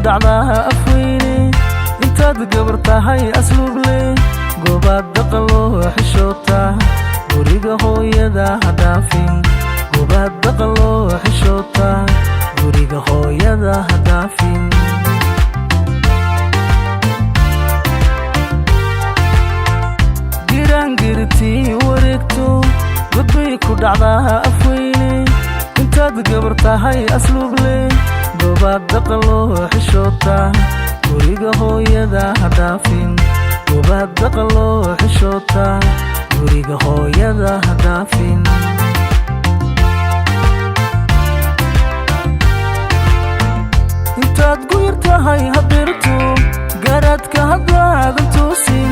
dhacdaa afweyne intaad gabar tahay asluub leh goobaad dhaqan loo xishoota guriga hooyada ha dhaafin goobaad dhaqan loo xishoota guriga hooyada ha dhaafin girangirtii wareegto godbay ku dhacdaa afweyne intaad gabar tahay asluub leh goobaad dhaqan loo xishoota guriga hooyada ha dhaafin goobaad dhaqan loo xishoota guriga hooyada ha dhaafin intaad guyar tahay habeerto garaadka haddaadan toosin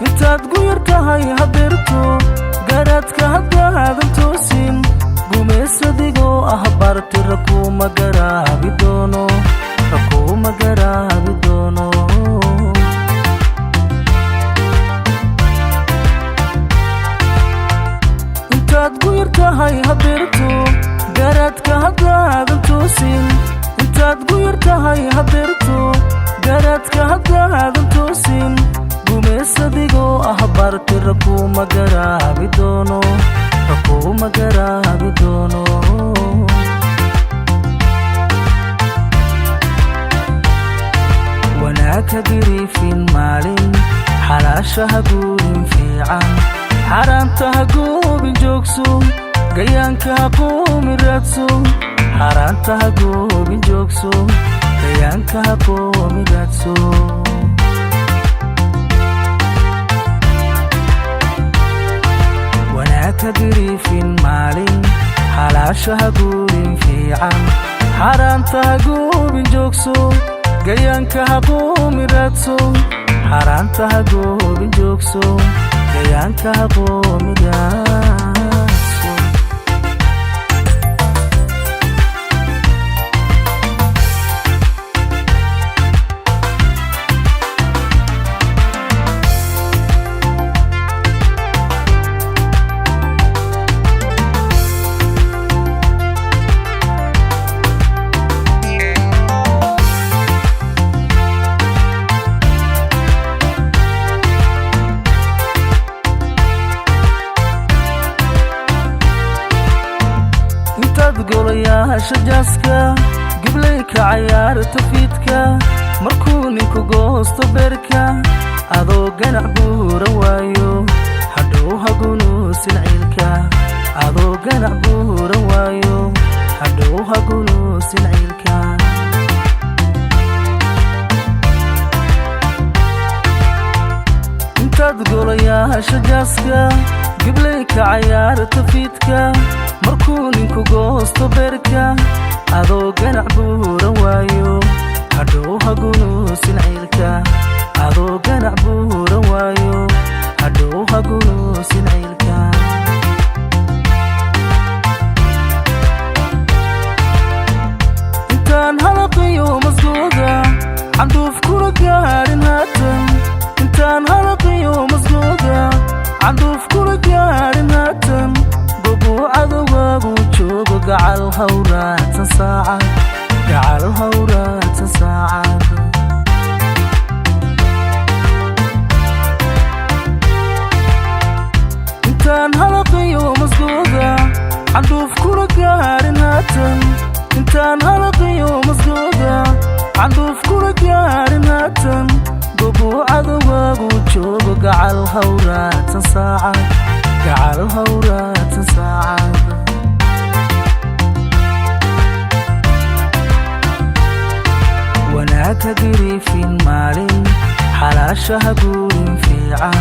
intaad guyar tahay habeerto garaadka haddaadan toosin gumaysadigoo ah barti rakuma garaabi doono rakuma garaabi doono intaad guyar tahay habeerto garaadka haddaadan toosin intaad guyar tahay habeerto garaadka haddaadan toosin gumaysadigoo ah barti rakuma garaabi doono rakuma garaabi doono wanaagka gariifin maalin xalaasha ha guurin fiican xaaraanta ha goobin joogso gayaanka ha qoomin raadso xaaraanta ha goobin joogso gayaanka ha qoomin raadso wanaagka gariifin maalin xalaasha ha guurin fiican xaaraanta ha goobin joogso gayaanka ha qoomin raadso xaaraanta ha goobin joogso gayaanka ha qoomin raadso golayaasha jaaska giblayka cayaarta fiidka markuu ninku goosto beerka adoo ganac buura waayo hadhow hagunuusin ciilka adoo ganac buura waayo hadhow hagunuusin ciilka intaad golayaasha jaaska giblayka cayaarta fiidka markuu ninku goosto beerka adoo ganac buura waayo hadhow hagunuusin ciilka adoo ganac buura waayo hadhow hagunuusin ciilka intaan halaqiyo masgooda canduuf kula gaarin haatan intaan halaqiyo masgooda canduuf kula gaarin haatan cadowgaagu joogo gacal hawraadsan saacad gacal hawraadsan saacad intaan halaqiyo masgooda canduuf kula gaarin haatan intaan halaqiyo masgooda canduuf kula gaarin haatan gobuu cadowgaagu joogo gacal hawraadsan saacad gacal hawraadsan saacad wanaagka gariifin maalin xalaasha ha guurin fiican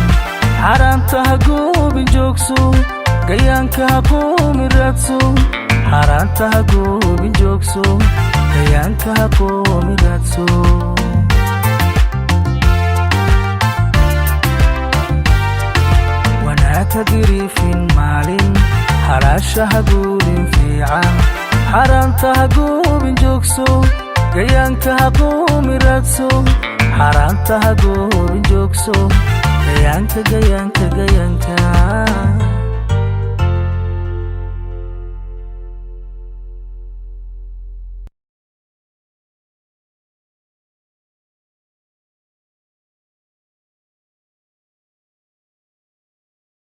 xaaraanta ha goobin joogso gayaanka ha qoomin raadso xaaraanta ha goobin joogso gayaanka ha qoomin raadso wanaagka gariifin maalin xalaasha ha guurin fiican xaaraanta ha goobin joogso gayaanka ha qoomin raadso xaaraanta ha goobin joogso gayaanka gayaanka gayaanka